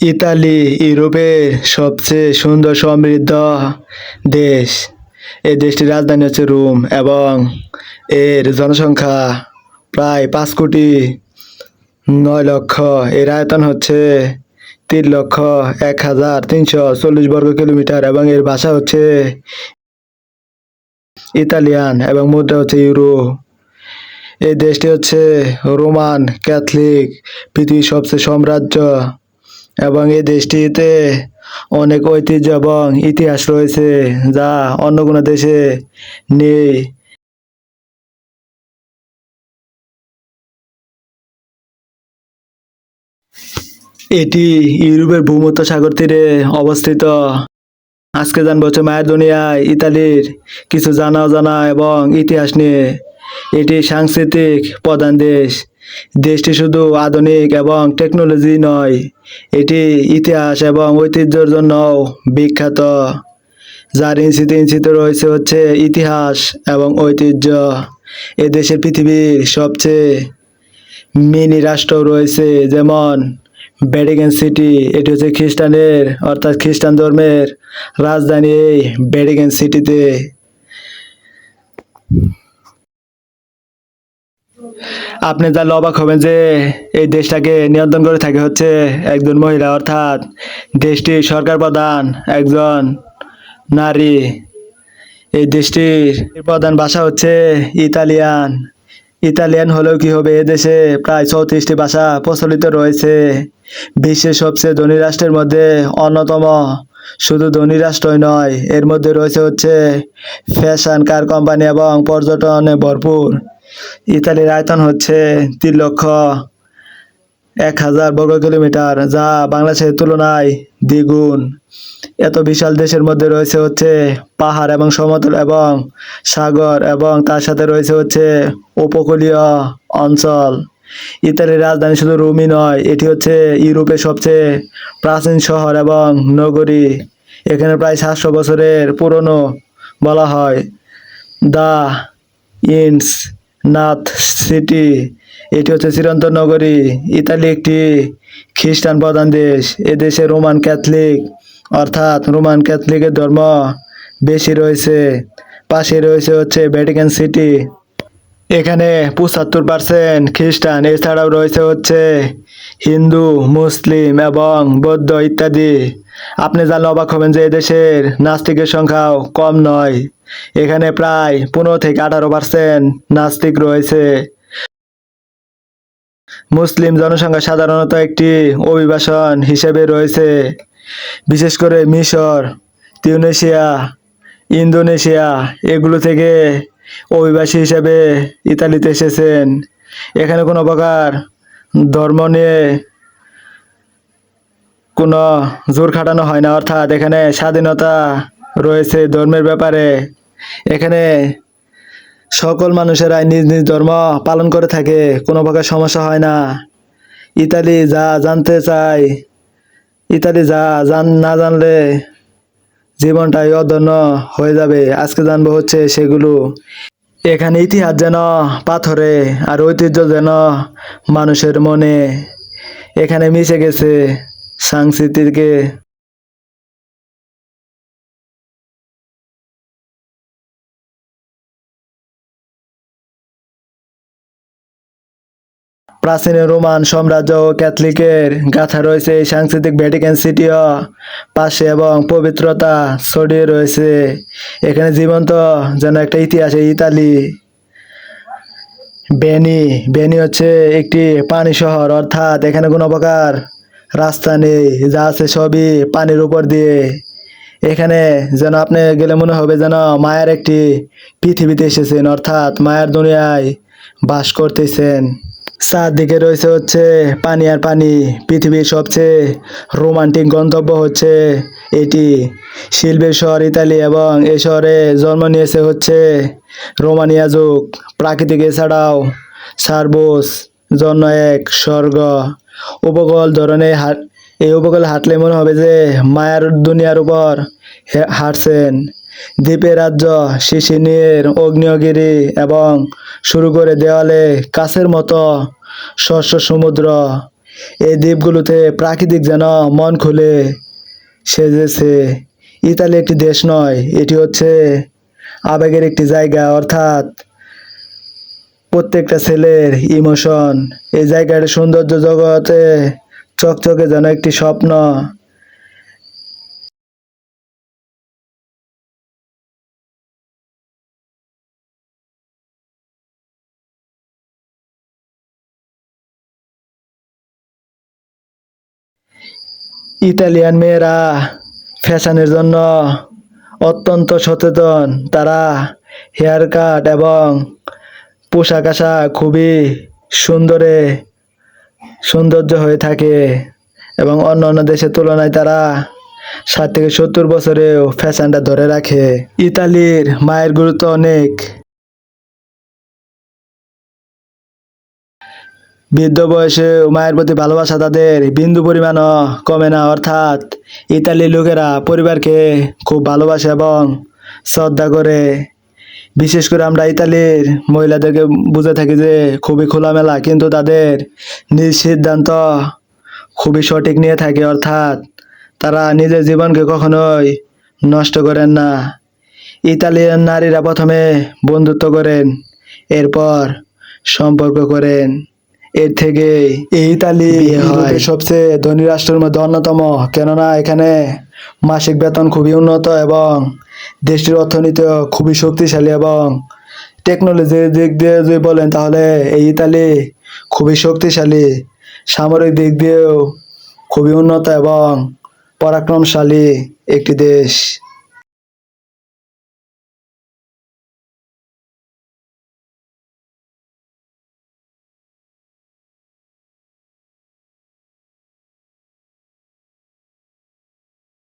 Italy ইউরোপের সবচেয়ে সুন্দর সমৃদ্ধ দেশ। এই দেশটির রাজধানী হচ্ছে রোম এবং এর জনসংখ্যা প্রায় 5,09,00,000। এর আয়তন হচ্ছে 3,01,340 বর্গ কিলোমিটার এবং এর ভাষা হচ্ছে ইতালিয়ান এবং মুদ্রা হচ্ছে ইউরো। এই দেশটি হচ্ছে রোমান ক্যাথলিক পৃথিবীর সবচেয়ে সাম্রাজ্য এবং এই দেশটিতে অনেক ঐতিহ্য এবং ইতিহাস রয়েছে যা অন্য কোনো দেশে নেই। এটি ইউরোপের ভূমধ্য সাগর তীরে অবস্থিত। আজকে জানবো হচ্ছে মায়ের দুনিয়ায় ইতালির কিছু জানা অজানা এবং ইতিহাস নিয়ে। এটি সাংস্কৃতিক প্রধান দেশ। দেশটি শুধু আধুনিক এবং টেকনোলজি নয়, এটি ইতিহাস এবং ঐতিহ্যের জন্যও বিখ্যাত, যার ইঞ্চিতে ইঞ্চিতে রয়েছে হচ্ছে ইতিহাস এবং ঐতিহ্য। এ দেশে পৃথিবীর সবচেয়ে মিনি রাষ্ট্র রয়েছে, যেমন ভ্যাটিকান সিটি। এটি হচ্ছে খ্রিস্টানের অর্থাৎ খ্রিস্টান ধর্মের রাজধানী এই ভ্যাটিকান সিটিতে। আপনি জানলে অবাক হবেন যে এই দেশটাকে নিয়ন্ত্রণ করে থাকে হচ্ছে একজন মহিলা, অর্থাৎ দেশটির সরকার প্রধান একজন নারী। এই দেশটির প্রধান ভাষা হচ্ছে ইতালিয়ান। ইতালিয়ান হলেও কি হবে, এদেশে প্রায় 34টি ভাষা প্রচলিত রয়েছে। বিশ্বের সবচেয়ে ধনী রাষ্ট্রের মধ্যে অন্যতম। শুধু ধনী রাষ্ট্রই নয়, এর মধ্যে রয়েছে হচ্ছে ফ্যাশন, কার কোম্পানি এবং পর্যটনে ভরপুর। ইতালির আয়তন হচ্ছে 3,01,000 বর্গ কিলোমিটার, যা বাংলাদেশের তুলনায় দ্বিগুণ। এত বিশাল দেশের মধ্যে রয়েছে হচ্ছে পাহাড় এবং সমতল এবং সাগর, এবং তার সাথে রয়েছে হচ্ছে উপকূলীয় অঞ্চল। ইতালির রাজধানী শুধু রোমই নয়, এটি হচ্ছে ইউরোপের সবচেয়ে প্রাচীন শহর এবং নগরী। এখানে প্রায় 700 বছরের পুরনো বলা হয়। দ্য ইনস নাথ সিটি, এটি হচ্ছে চিরন্তন নগরী। ইতালি একটি খ্রিস্টান প্রধান দেশ। এদেশে রোমান ক্যাথলিক অর্থাৎ রোমান ক্যাথলিকের ধর্ম বেশি রয়েছে। পাশে রয়েছে হচ্ছে ভ্যাটিকান সিটি, এখানে 75% খ্রিস্টান। এছাড়াও রয়েছে হচ্ছে হিন্দু, মুসলিম এবং বৌদ্ধ ইত্যাদি। আপনি জানলে অবাক হবেন যে এদেশের নাস্তিকের সংখ্যাও কম নয়। এখানে প্রায় 15 থেকে 18% নাস্তিক রয়েছে। মুসলিম জনসংখ্যা সাধারণত একটি অভিবাসন হিসেবে রয়েছে, বিশেষ করে মিশর, তিউনিসিয়া, ইন্দোনেশিয়া এগুলো থেকে অভিবাসী হিসেবে ইতালিতে এসেছেন। এখানে কোনো প্রকার ধর্ম নিয়ে কোনো জোর খাটানো হয় না, অর্থাৎ এখানে স্বাধীনতা রয়েছে ধর্মের ব্যাপারে। এখানে সকল মানুষেরাই নিজ নিজ ধর্ম পালন করে থাকে, কোনো প্রকার সমস্যা হয় না। ইতালি যা জানতে চাই, ইতালি যা না জানলে জীবনটাই অধন্য হয়ে যাবে। আজকে জানবো হচ্ছে সেগুলো। এখানে ইতিহাস যেন পাথরে আর ঐতিহ্য যেন মানুষের মনে। এখানে মিশে গেছে সংস্কৃতিকে। প্রাচীন রোমান সাম্রাজ্য ও ক্যাথলিকের গাথা রয়েছে এই সাংস্কৃতিক ভ্যাটিকান সিটিও পাশে, এবং পবিত্রতা ছড়িয়ে রয়েছে। এখানে জীবন্ত যেন একটা ইতিহাস। ইতালি ভেনি, ভেনি হচ্ছে একটি পানি শহর, অর্থাৎ এখানে কোনো প্রকার রাস্তা নেই, যা আছে সবই পানির উপর দিয়ে। এখানে যেন আপনি গেলে মনে হবে যেন মায়ের একটি পৃথিবীতে এসেছেন, অর্থাৎ মায়ের দুনিয়ায় বাস করতেছেন। চারদিকে রয়েছে হচ্ছে পানি আর পানি। পৃথিবীর সবচেয়ে রোমান্টিক গন্তব্য হচ্ছে এটি। শিল্পের শহর ইতালি, এবং এই শহরে জন্ম নিয়েছে হচ্ছে রোমানিয়া যুগ। প্রাকৃতিক এছাড়াও সার্বস জন্য এক স্বর্গ। উপকূল ধরনের এই উপকূলে হাঁটলে মনে হবে যে মায়ার দুনিয়ার উপর হাঁটছেন। দ্বীপের রাজ্য সিসিলির আগ্নেয়গিরি এবং শুরু করে দেওয়ালে কাছের মতো শস্য সমুদ্র। এই দ্বীপগুলোতে প্রাকৃতিক যেন মন খুলে সেজেছে। ইতালি একটি দেশ নয়, এটি হচ্ছে আবেগের একটি জায়গা, অর্থাৎ প্রত্যেকটা ছেলের ইমোশন। এই জায়গার সৌন্দর্য জগতে চকচকে যেন একটি স্বপ্ন। ইতালিয়ান মেয়েরা ফ্যাশনের জন্য অত্যন্ত সচেতন। তারা হেয়ার কাট এবং পোশাক আশাক খুবই সুন্দরে সৌন্দর্য হয়ে থাকে এবং অন্য অন্য দেশের তুলনায় তারা 60 থেকে 70 বছরেও ফ্যাশনটা ধরে রাখে। ইতালির মায়ের গুরুত্ব অনেক। বৃদ্ধ বয়সে মায়ের প্রতি ভালোবাসা তাদের বিন্দু পরিমাণও কমে না, অর্থাৎ ইতালির লোকেরা পরিবারকে খুব ভালোবাসে এবং শ্রদ্ধা করে। বিশেষ করে আমরা ইতালির মহিলাদেরকে বুঝে থাকি যে খুবই খোলামেলা, কিন্তু তাদের নিজ সিদ্ধান্ত খুবই সঠিক নিয়ে থাকে, অর্থাৎ তারা নিজের জীবনকে কখনোই নষ্ট করেন না। ইতালিয়ান নারীরা প্রথমে বন্ধুত্ব করেন, এরপর সম্পর্ক করেন। এর থেকে এই ইতালি ইউরোপের সবচেয়ে ধনী রাষ্ট্রের মধ্যে অন্যতম, কেননা এখানে মাসিক বেতন খুবই উন্নত এবং দেশটির অর্থনীতি খুবই শক্তিশালী এবং টেকনোলজির দিক দিয়ে যদি বলেন তাহলে এই ইতালি খুবই শক্তিশালী। সামরিক দিক দিয়েও খুবই উন্নত এবং পরাক্রমশালী একটি দেশ।